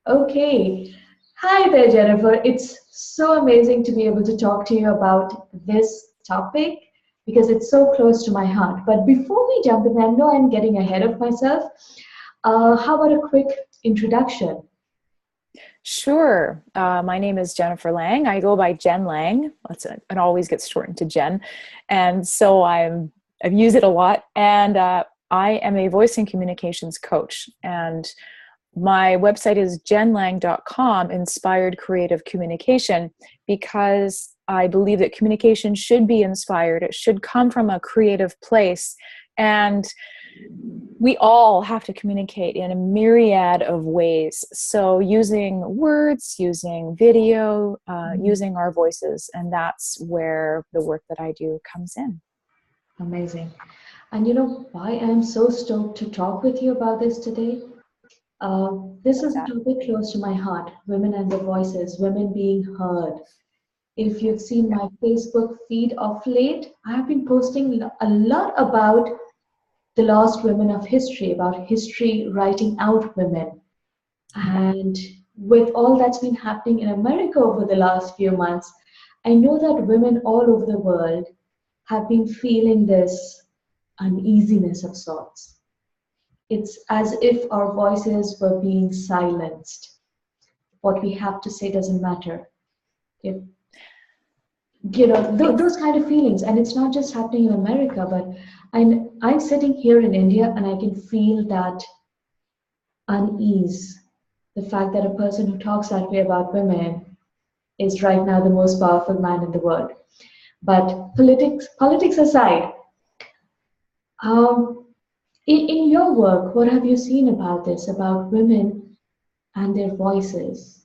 Okay. Hi there, Jennifer. It's so amazing to be able to talk to you about this topic because it's so close to my heart. But before we jump in, I know I'm getting ahead of myself. How about a quick introduction? Sure. My name is Jennifer Lang. I go by Jen Lang. It always gets shortened to Jen. And so I've used it a lot. And I am a voice and communications coach. And my website is jenlang.com, Inspired Creative Communication, because I believe that communication should be inspired. It should come from a creative place. And we all have to communicate in a myriad of ways. So using words, using video, Mhm. using our voices, and that's where the work that I do comes in. Amazing. And you know why I'm so stoked to talk with you about this today? This What's is a that? topic close to my heart, women and their voices, women being heard. If you've seen Yeah. my Facebook feed of late, I have been posting a lot about the lost women of history, about history writing out women. And with all that's been happening in America over the last few months, I know that women all over the world have been feeling this uneasiness of sorts. It's as if our voices were being silenced. What we have to say doesn't matter. If It's those kind of feelings, and it's not just happening in America, but I'm sitting here in India and I can feel that unease, the fact that a person who talks that way about women is right now the most powerful man in the world. But politics aside, um, in your work, what have you seen about this, about women and their voices?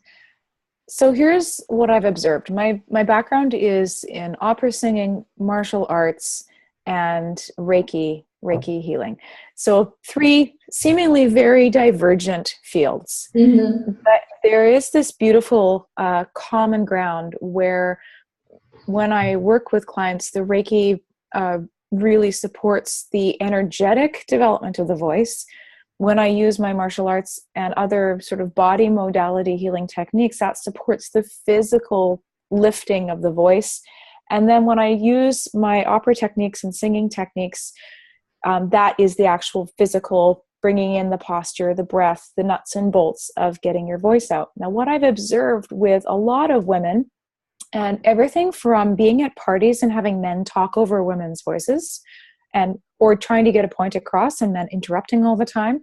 So here's what I've observed. My background is in opera singing, martial arts, and Reiki healing. So three seemingly very divergent fields. Mm-hmm. But there is this beautiful common ground where when I work with clients, the Reiki really supports the energetic development of the voice. When I use my martial arts and other sort of body modality healing techniques, that supports the physical lifting of the voice. And then when I use my opera techniques and singing techniques, that is the actual physical bringing in the posture, the breath, the nuts and bolts of getting your voice out. Now, what I've observed with a lot of women, and everything from being at parties and having men talk over women's voices, and or trying to get a point across and men interrupting all the time,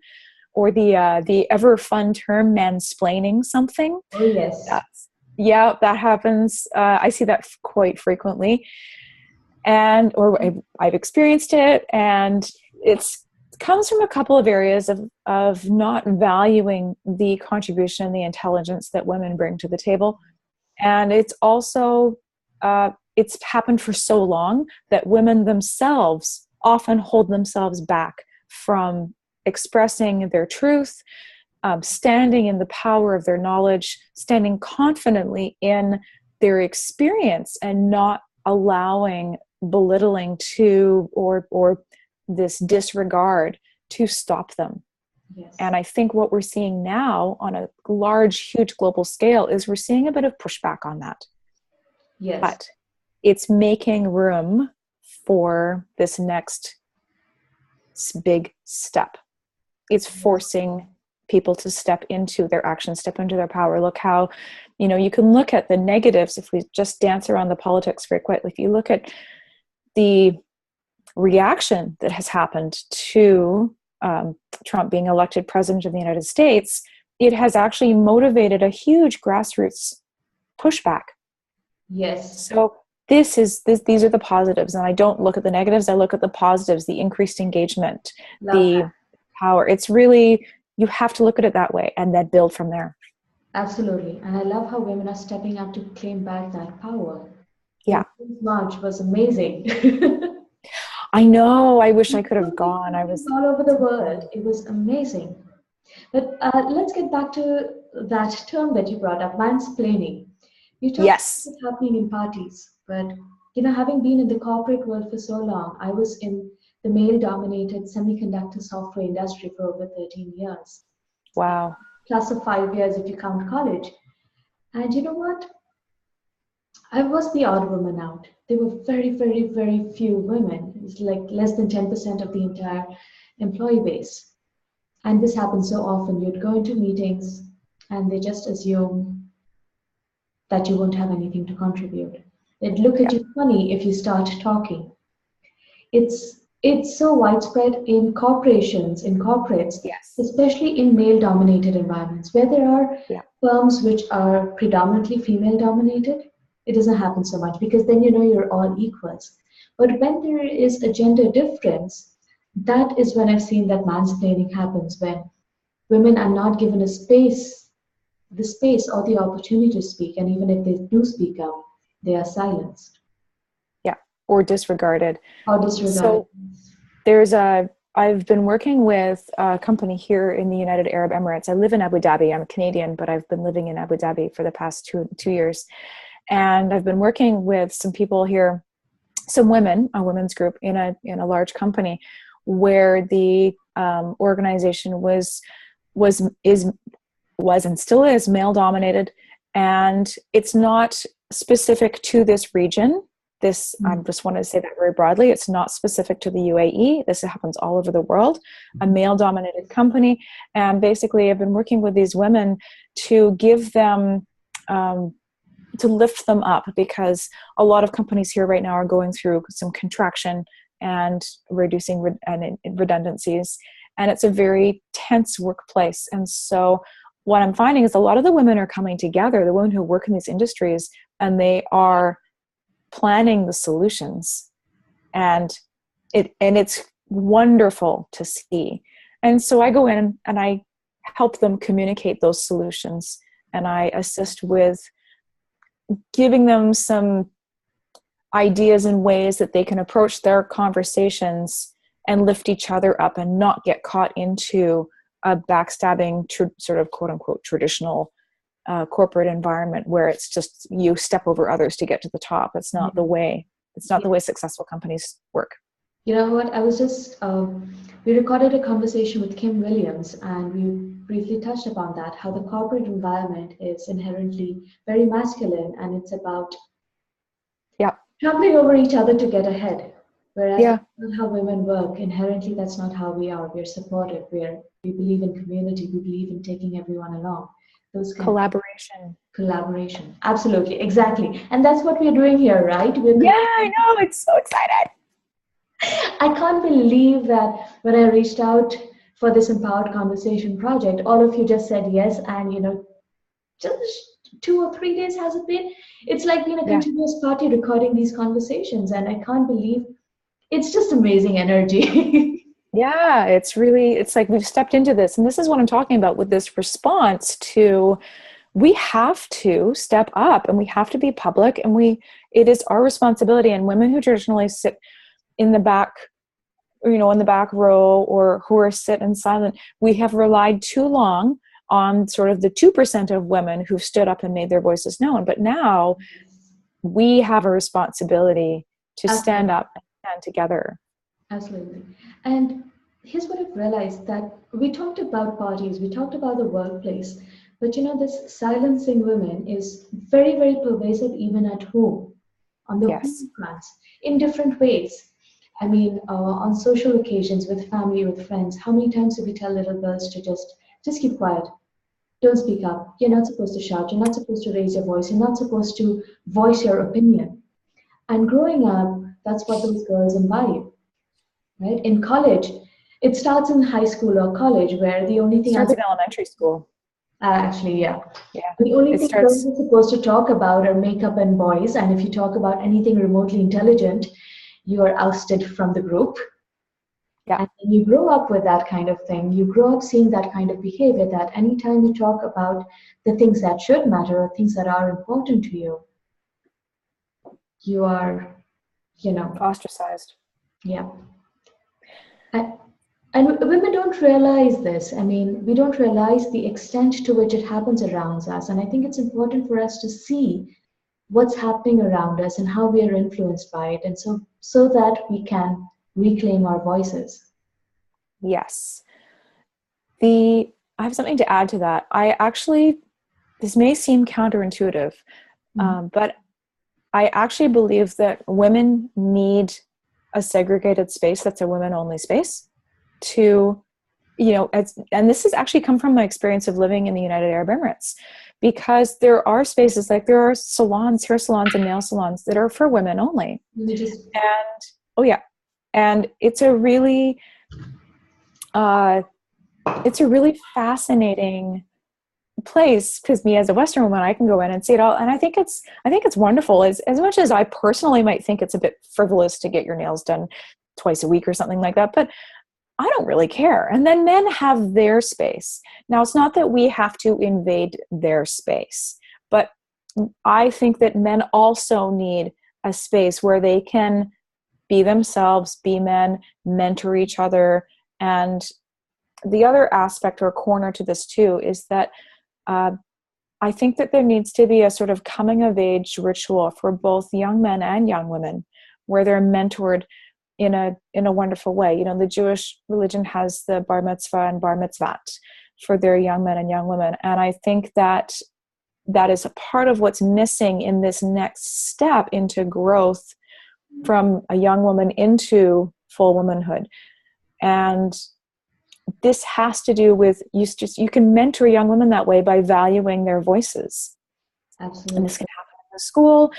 or the ever fun term mansplaining something. Oh, yes. That's Yeah, that happens. I see that quite frequently, and or I've experienced it, and it's comes from a couple of areas of not valuing the contribution and the intelligence that women bring to the table. And it's also it's happened for so long that women themselves often hold themselves back from expressing their truth, standing in the power of their knowledge, standing confidently in their experience, and not allowing belittling to or this disregard to stop them. Yes. And I think what we're seeing now on a large, huge global scale is we're seeing a bit of pushback on that. Yes. But it's making room for this next big step. It's Yes. forcing people to step into their action, step into their power. Look how, you can look at the negatives if we just dance around the politics very quickly. If you look at the reaction that has happened to Trump being elected president of the United States, it has actually motivated a huge grassroots pushback. Yes. So these are the positives, and I don't look at the negatives. I look at the positives, the increased engagement, Love the that. power. It's really, you have to look at it that way and then build from there. Absolutely. And I love how women are stepping up to claim back that power. The Yeah, Women's March was amazing. I know. I wish I could So have many gone. I countries was. all over the world. It was amazing. But let's get back to that term that you brought up, mansplaining. You talked Yes. about it happening in parties, but having been in the corporate world for so long, I was in the male-dominated semiconductor software industry for over 13 years. Wow. plus of 5 years if you count college. And you know what? I was the odd woman out. There were very, very, very few women. It's like less than 10% of the entire employee base. And this happens so often. You'd go into meetings and they just assume that you won't have anything to contribute. They'd look at Yeah. you funny if you start talking. It's so widespread in corporations, in corporates, Yes. especially in male-dominated environments, where there are Yeah. firms which are predominantly female-dominated. It doesn't happen so much because then you know you're all equals. But when there is a gender difference, that is when I've seen that mansplaining happens, when women are not given the space or the opportunity to speak, and even if they do speak up, they are silenced Yeah. Or disregarded. or disregarded. So I've been working with a company here in the United Arab Emirates. I live in Abu Dhabi. I'm Canadian, but I've been living in Abu Dhabi for the past two years. And I've been working with some people here, some women, a women's group in a large company, where the organization was and still is male dominated, and it's not specific to this region. This, I just want to say that very broadly. It's not specific to the UAE. This happens all over the world. A male dominated company, and basically, I've been working with these women to give them. To lift them up, because a lot of companies here right now are going through some contraction and reducing redundancies, and it's a very tense workplace. And so what I'm finding is a lot of the women are coming together, the women who work in these industries, and they are planning the solutions, and it's wonderful to see. And so I go in and I help them communicate those solutions, and I assist with giving them some ideas and ways that they can approach their conversations and lift each other up and not get caught into a backstabbing sort of quote unquote traditional corporate environment where it's just you step over others to get to the top. It's not the way successful companies work. You know what? I was just, we recorded a conversation with Kim Williams, and we briefly touched upon that, how the corporate environment is inherently very masculine, and it's about trampling over each other to get ahead. Whereas that's not how women work. Inherently, that's not how we are. We're supportive. We believe in community. We believe in taking everyone along. Those kind collaboration. Absolutely. Exactly. And that's what we're doing here, right? I know. It's so excited. I can't believe that when I reached out for this Empowered Conversation project, all of you just said yes. And, just 2 or 3 days has it been? It's like being a continuous party recording these conversations. And I can't believe it's just amazing energy. Yeah, it's like we've stepped into this. And this is what I'm talking about with this response to, we have to step up and we have to be public, and it is our responsibility. And women who traditionally sit in the back, in the back row, or who are sit and silent, we have relied too long on sort of the 2% of women who've stood up and made their voices known. But now we have a responsibility to stand up and stand together. Absolutely. And here's what I've realized, that we talked about parties, we talked about the workplace, but this silencing women is very, very pervasive even at home, on the home fronts, in different ways. I mean, on social occasions, with family, with friends, how many times do we tell little girls to just keep quiet? Don't speak up. You're not supposed to shout. You're not supposed to raise your voice. You're not supposed to voice your opinion. And growing up, that's what those girls imbibe, right? In college, it starts in high school or college, where the only thing... It starts in elementary school. Actually, yeah. The only thing girls are supposed to talk about are makeup and boys. And if you talk about anything remotely intelligent, you are ousted from the group. Yeah. And when you grow up with that kind of thing, you grow up seeing that kind of behavior, that anytime you talk about the things that should matter or things that are important to you, you are, ostracized. Yeah. And women don't realize this. I mean, we don't realize the extent to which it happens around us. And I think it's important for us to see what's happening around us and how we are influenced by it, and so that we can reclaim our voices. Yes. The I have something to add to that. This may seem counterintuitive, but I actually believe that women need a segregated space that's a women-only space to, and this has actually come from my experience of living in the United Arab Emirates, because there are spaces, like there are salons, hair salons and nail salons that are for women only. And, oh yeah. And it's a really fascinating place, because me as a Western woman, I can go in and see it all, and I think it's wonderful. As much as I personally might think it's a bit frivolous to get your nails done twice a week or something like that, but I don't really care. And then men have their space. Now, it's not that we have to invade their space, but I think that men also need a space where they can be themselves, be men, mentor each other. And the other aspect or corner to this too is that I think that there needs to be a sort of coming of age ritual for both young men and young women, where they're mentored in a wonderful way. The Jewish religion has the bar mitzvah and bar mitzvat for their young men and young women. And I think that is a part of what's missing in this next step into growth from a young woman into full womanhood. And this has to do with, you can mentor young women that way by valuing their voices. Absolutely. And this can happen in the school.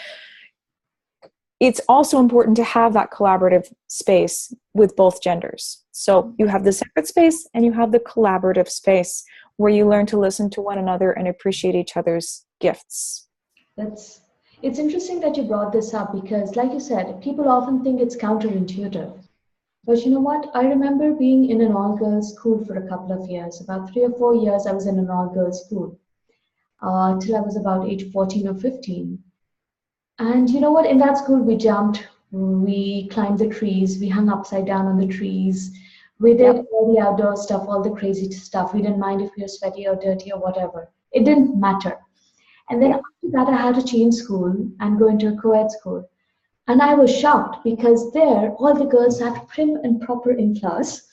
It's also important to have that collaborative space with both genders. So you have the separate space and you have the collaborative space where you learn to listen to one another and appreciate each other's gifts. It's interesting that you brought this up, because like you said, people often think it's counterintuitive. But you know what? I remember being in an all-girls school for a couple of years. About 3 or 4 years I was in an all-girls school, till I was about age 14 or 15. And you know what? In that school, we jumped, we climbed the trees, we hung upside down on the trees. We did all the outdoor stuff, all the crazy stuff. We didn't mind if we were sweaty or dirty or whatever. It didn't matter. And then after that, I had to change school and go into a co-ed school. And I was shocked, because there, all the girls sat prim and proper in class.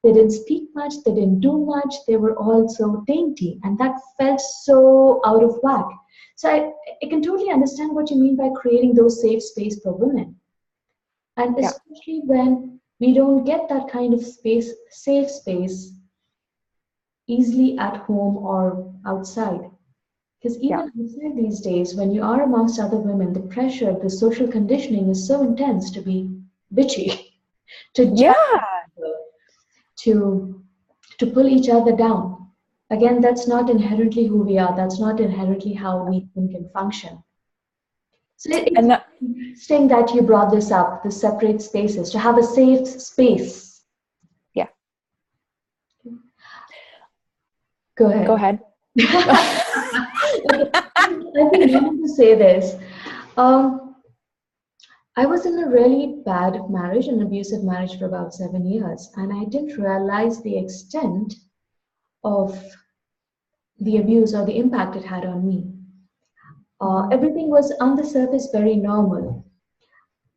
They didn't speak much, they didn't do much, they were all so dainty. And that felt so out of whack. So I can totally understand what you mean by creating those safe space for women. And especially when we don't get that kind of space, safe space, easily at home or outside. Because even outside these days, when you are amongst other women, the pressure, the social conditioning is so intense to be bitchy, to to pull each other down. Again, that's not inherently who we are. That's not inherently how we think and function. So it's interesting that you brought this up, the separate spaces, to have a safe space. Yeah. Go ahead. Go ahead. I've been wanting to say this. I was in a really bad marriage, an abusive marriage, for about 7 years, and I didn't realize the extent of the abuse or the impact it had on me. Everything was on the surface very normal.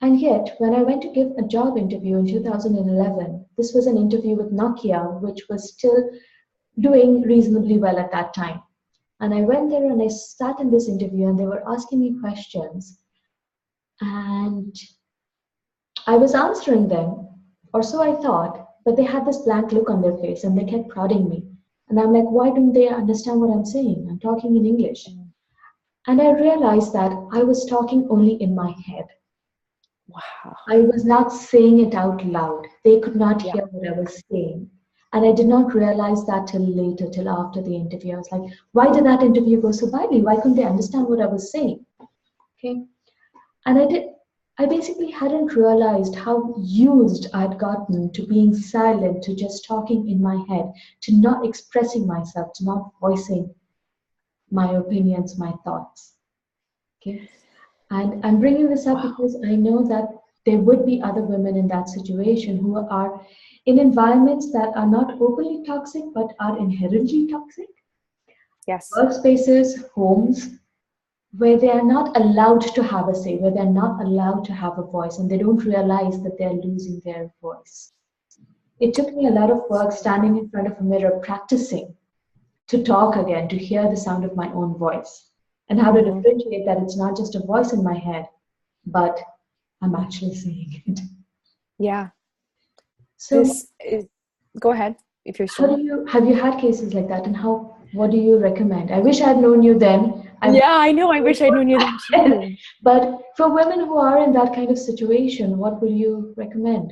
And yet, when I went to give a job interview in 2011, this was an interview with Nokia, which was still doing reasonably well at that time. And I went there and I sat in this interview, and they were asking me questions. And I was answering them, or so I thought, but they had this blank look on their face and they kept prodding me. And I'm like, why don't they understand what I'm saying? I'm talking in English. And I realized that I was talking only in my head. Wow. I was not saying it out loud. They could not hear what I was saying. And I did not realize that till later, till after the interview. I was like, why did that interview go so badly? Why couldn't they understand what I was saying? Okay. And I basically hadn't realized how used I'd gotten to being silent, to just talking in my head, to not expressing myself, to not voicing my opinions, my thoughts. Okay. And I'm bringing this up because I know that there would be other women in that situation who are in environments that are not openly toxic, but are inherently toxic. Yes. Workspaces, homes, where they are not allowed to have a say, where they're not allowed to have a voice, and they don't realize that they're losing their voice. It took me a lot of work standing in front of a mirror practicing to talk again, to hear the sound of my own voice, and how to Mhm. differentiate that it's not just a voice in my head, but I'm actually saying it. Yeah. So, This is, go ahead if you're how still. do you have you had cases like that, and how what do you recommend? I wish I had known you then. I Yeah, I know. I wish I'd known you then too. but for women who are in that kind of situation, what would you recommend?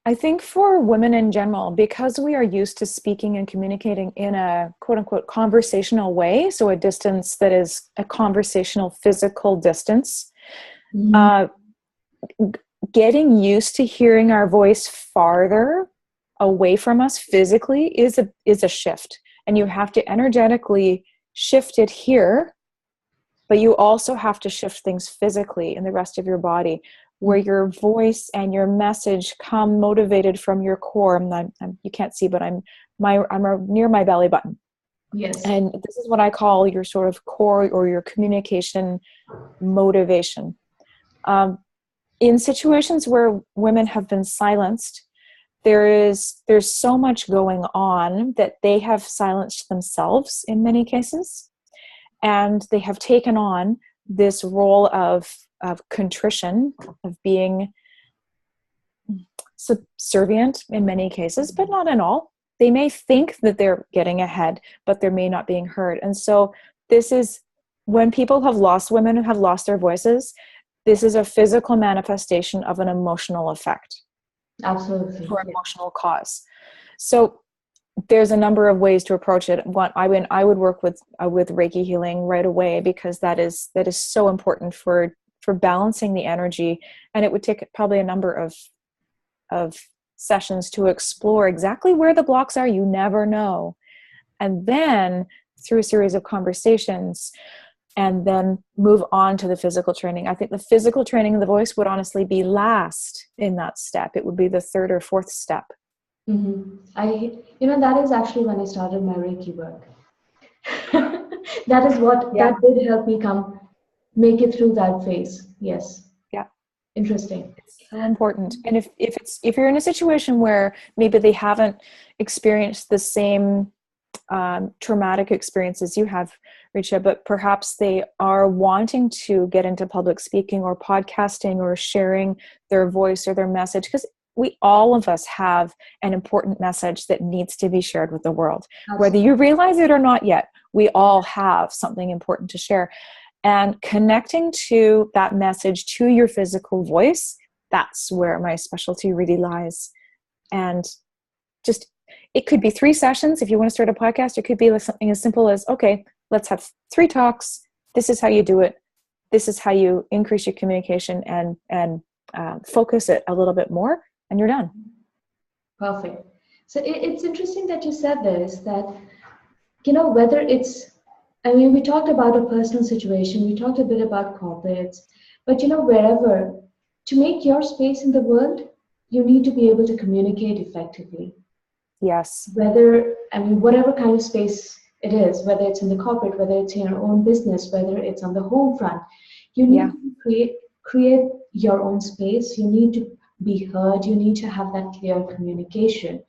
I think for women in general, because we are used to speaking and communicating in a quote unquote conversational way, so a distance that is a conversational physical distance, Mhm. uh, getting used to hearing our voice farther away from us physically is a shift. And you have to energetically shift it here, but you also have to shift things physically in the rest of your body, where your voice and your message come motivated from your core. You can't see, but I'm near my belly button, Yes. and this is what I call your sort of core or your communication motivation. Um, in situations where women have been silenced, there's so much going on that they have silenced themselves in many cases, and they have taken on this role of contrition, of being subservient in many cases, but not in all. They may think that they're getting ahead, but they may not being heard. And so this is when people have lost, women have lost their voices, this is a physical manifestation of an emotional effect Absolutely. or Yeah. emotional cause. So there's a number of ways to approach it. I would work with Reiki healing right away, because that is so important for balancing the energy, and it would take probably a number of sessions to explore exactly where the blocks are. You never know. And then through a series of conversations, and then move on to the physical training. I think the physical training of the voice would honestly be last in that step. It would be the third or fourth step. That is actually when I started my Reiki work. That is what Yeah. that did help me make it through that phase. Yes. Yeah. Interesting. It's so important. And if you're in a situation where maybe they haven't experienced the same traumatic experiences you have, Richa, but perhaps they are wanting to get into public speaking or podcasting or sharing their voice or their message, because all of us have an important message that needs to be shared with the world. Whether Absolutely. you realize it or not yet, we all have something important to share. And connecting to that message to your physical voice, that's where my specialty really lies. And just, it could be 3 sessions. If you want to start a podcast, it could be like something as simple as, okay, let's have 3 talks. This is how you do it. This is how you increase your communication and focus it a little bit more, and you're done. Perfect. So it's interesting that you said this, that, whether it's, I mean, we talked about a personal situation, we talked a bit about corporates, but, wherever, to make your space in the world, you need to be able to communicate effectively. Yes. Whether, I mean, whatever kind of space it is, whether it's in the corporate, whether it's in your own business, whether it's on the home front, you need Yeah. to create your own space. You need to be heard. You need to have that clear communication.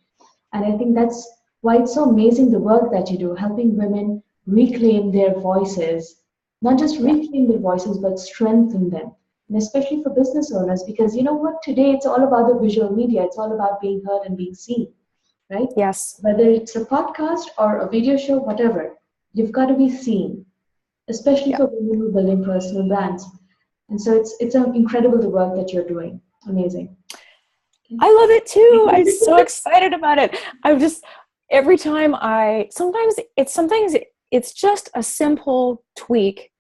And I think that's why it's so amazing the work that you do, helping women reclaim their voices, not just Yeah. reclaim their voices, but strengthen them. And especially for business owners, because you know what, today it's all about the visual media, it's all about being heard and being seen, right? Yes. Whether it's a podcast or a video show, whatever, you've got to be seen, especially Yeah. for women who are building personal brands. And so it's incredible the work that you're doing. Amazing. I love it too. I'm so excited about it. I'm just, every time sometimes it's just a simple tweak,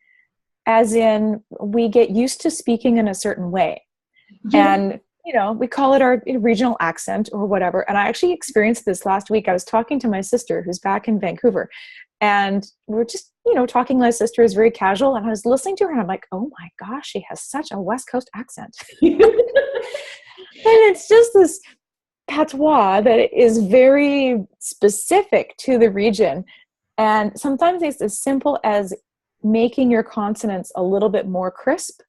as in we get used to speaking in a certain way. You know, And, we call it our regional accent or whatever. And I actually experienced this last week. I was talking to my sister who's back in Vancouver, and we're just, talking. My sister is very casual, and I was listening to her and I'm like, oh my gosh, she has such a West Coast accent. And it's just this patois that is very specific to the region. And sometimes it's as simple as making your consonants a little bit more crisp.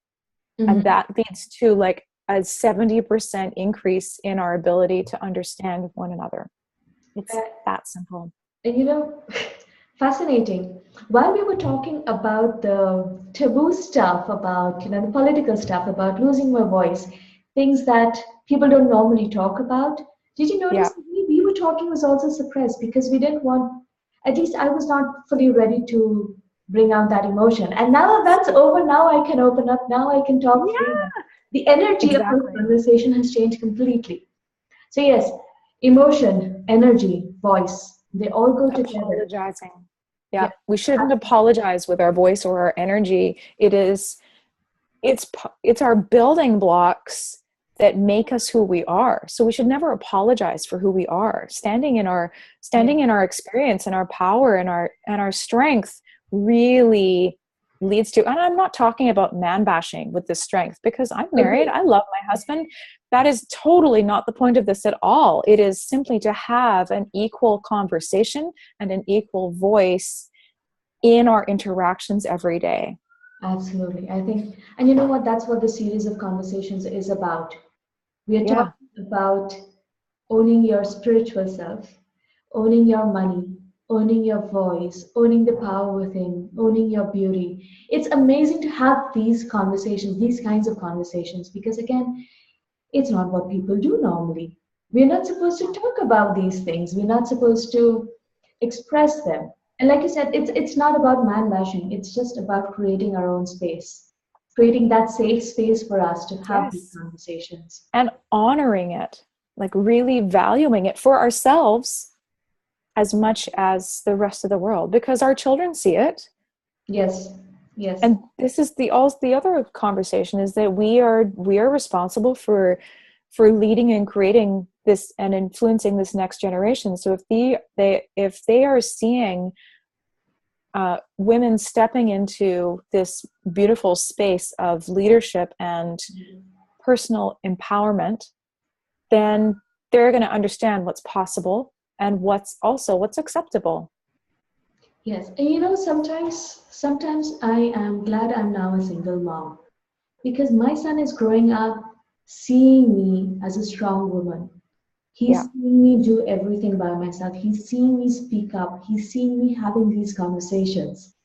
And mhm. that leads to like a 70% increase in our ability to understand one another. It's Uh, that simple. and Fascinating. While we were talking about the taboo stuff, about the political stuff, about losing my voice, things that people don't normally talk about, did you Yeah. notice the way we were talking was also suppressed because we didn't want, at least I was not fully ready to bring out that emotion. And now that's over, now I can open up, now I can talk freely. Yeah, The energy of our exactly. conversation has changed completely. So yes, emotion, energy, voice, they all go together. Apologizing. Yeah, Yeah, we shouldn't apologize with our voice or our energy. It's our building blocks that make us who we are. So we should never apologize for who we are. yeah, Standing in our experience and our power and our strength really leads to, and I'm not talking about man bashing with this strength, because I'm married, agree. I love my husband. That is totally not the point of this at all. It is simply to have an equal conversation and an equal voice in our interactions every day. Absolutely. I think, and you know what? That's what the series of conversations is about. We are Yeah. talking about owning your spiritual self, owning your money, owning your voice, owning the power within, owning your beauty. It's amazing to have these conversations, these kinds of conversations, because again, it's not what people do normally. We're not supposed to talk about these things. We're not supposed to express them. And like you said, it's not about man bashing. It's just about creating our own space, creating that safe space for us to have these Yes. conversations. And honoring it, like really valuing it for ourselves as much as the rest of the world, because our children see it. Yes, yes, And this is the other conversation, is that we are responsible for leading and creating this and influencing this next generation. So if they are seeing women stepping into this beautiful space of leadership and personal empowerment, then they're going to understand what's possible and what's acceptable. yes. And sometimes I am glad I'm now a single mom because my son is growing up seeing me as a strong woman. Yeah. He's seeing me do everything by myself. He's seeing me speak up. He's seeing me having these conversations.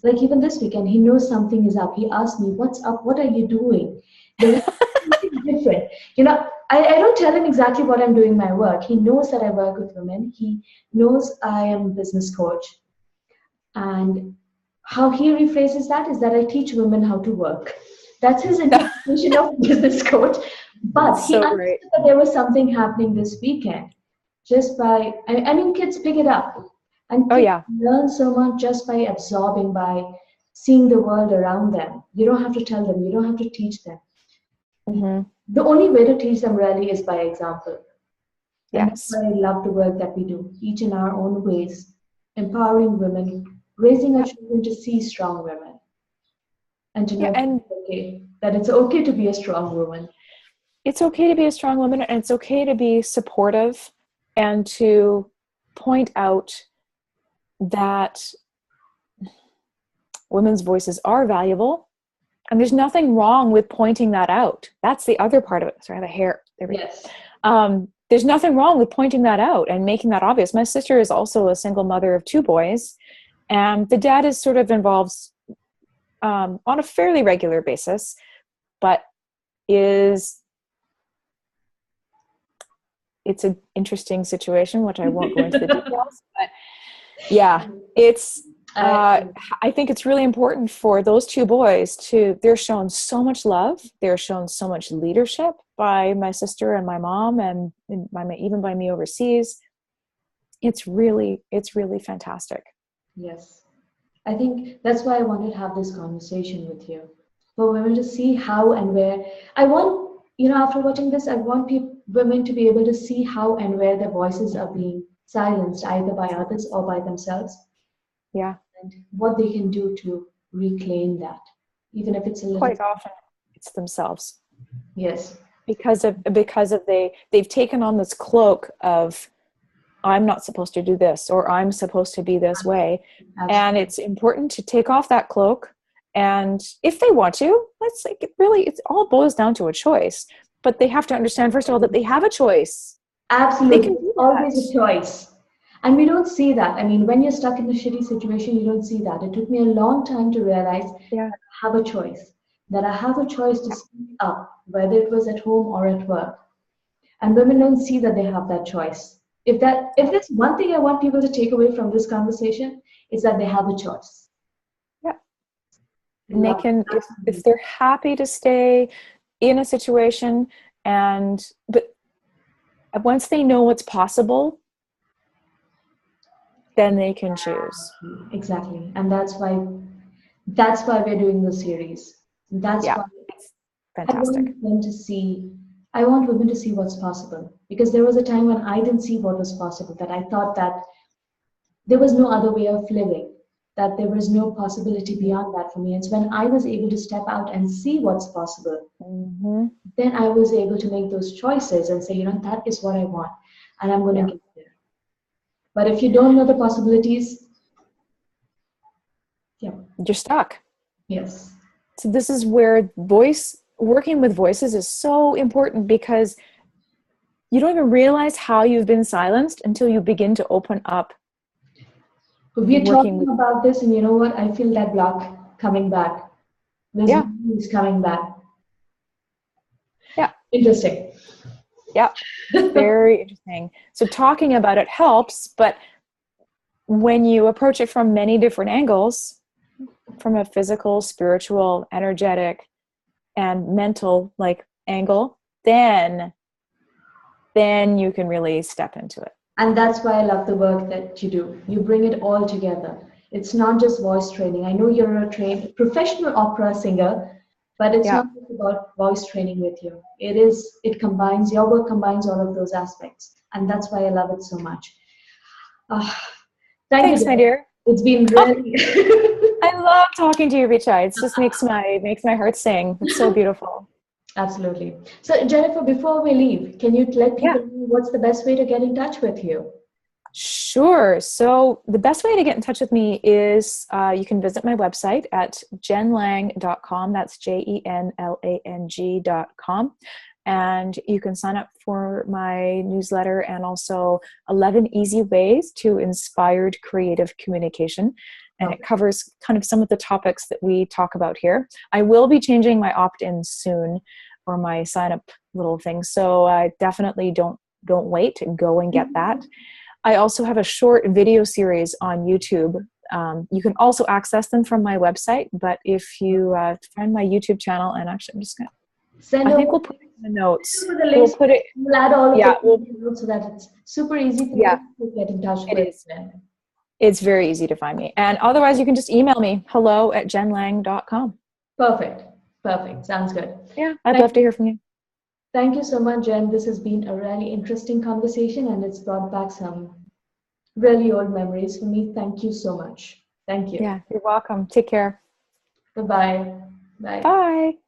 Like even this weekend, he knows something is up. He asked me, "What's up? What are you doing?" There was something different. I don't tell him exactly what I'm doing in my work. He knows that I work with women. He knows I am a business coach. And how he rephrases that is that I teach women how to work. That's his interpretation of business coach. But That's he so great. understood that there was something happening this weekend just by, I mean, kids pick it up. And Oh kids yeah. learn so much just by absorbing, by seeing the world around them. You don't have to tell them, you don't have to teach them. Hmm. The only way to teach them really is by example. And that's Yes. why I love the work that we do, each in our own ways, empowering women, raising our Yeah. children to see strong women and to Yeah. know And that it's okay to be a strong woman. it's okay to be a strong woman, and it's okay to be supportive and to point out that women's voices are valuable. And there's nothing wrong with pointing that out. That's the other part of it. Sorry, I have a hair. There we go. Yes. There's nothing wrong with pointing that out and making that obvious. My sister is also a single mother of two boys, and the dad is sort of involved on a fairly regular basis, but is it's an interesting situation, which I won't go into the details. But yeah, it's uh, I, I think it's really important for those two boys they're shown so much love. They're shown so much leadership by my sister and my mom and even by me overseas. It's really fantastic. yes. I think that's why I wanted to have this conversation with you. For women to see how and where. I want, after watching this, I want women to be able to see how and where their voices are being silenced, either by others or by themselves, Yeah, and what they can do to reclaim that, even if it's a little. quite often it's themselves, Yes, because of they've taken on this cloak of, I'm not supposed to do this, or I'm supposed to be this way. And absolutely. it's important to take off that cloak. And if they want to, let's like it all boils down to a choice. But they have to understand, first of all, that they have a choice. They Absolutely. can It's do that. always a choice. And we don't see that. I mean, when you're stuck in a shitty situation, you don't see that. It took me a long time to realize Yeah. that I have a choice, that I have a choice to speak up, whether it was at home or at work. And women don't see that they have that choice. If there's one thing I want people to take away from this conversation, it's that they have a choice. Yeah. I And they love can, that. if they're happy to stay in a situation, but once they know what's possible, then they can choose. Exactly. And that's why we're doing this series. That's Yeah, why it's I fantastic. want them to see, I want women to see what's possible. Because there was a time when I didn't see what was possible, that I thought that there was no other way of living, that there was no possibility beyond that for me. And so when I was able to step out and see what's possible, Mm-hmm. then I was able to make those choices and say, that is what I want, and I'm going Yeah. to get there. But if you don't know the possibilities, yeah, You're stuck. yes, So this is where working with voices is so important, because you don't even realize how you've been silenced until you begin to open up we're working talking with. about this, and you know what? I feel that block coming back. There's Yeah. memories coming back. Yeah. Interesting. Yeah. Very interesting. So talking about it helps, but when you approach it from many different angles, from a physical, spiritual, energetic, and mental angle, then you can really step into it. And that's why I love the work that you do. You bring it all together. It's not just voice training. I know you're a trained professional opera singer, but it's Yeah. not just about voice training with you. It combines, your work combines all of those aspects. And that's why I love it so much. Ah, thank you, Thanks, my Jennifer. dear. It's been really I love talking to you, Richa. It just makes my heart sing. It's so beautiful. absolutely. So, Jennifer, before we leave, can you let Yeah. people know what's the best way to get in touch with you? Sure. So the best way to get in touch with me is you can visit my website at jenlang.com. That's JENLANG.com. And you can sign up for my newsletter and also 11 Easy Ways to Inspired Creative Communication. And it covers kind of some of the topics that we talk about here. I will be changing my opt-in soon, or my sign-up little thing. So definitely don't wait. Go and get that. I also have a short video series on YouTube. You can also access them from my website, but if you find my YouTube channel, and actually I'm just going to, I think we'll put it in the notes. The We'll links. put it, We'll add all of yeah, it so that it's super easy for yeah, people to get in touch it with. is. It's very easy to find me. And otherwise, you can just email me, hello@jenlang.com. Perfect. Perfect. Sounds good. Yeah, I'd love to hear from you. Thank you so much, Jen. This has been a really interesting conversation, and it's brought back some really old memories for me. Thank you so much. Thank you. Yeah, you're welcome. Take care. Bye-bye. Bye. Bye.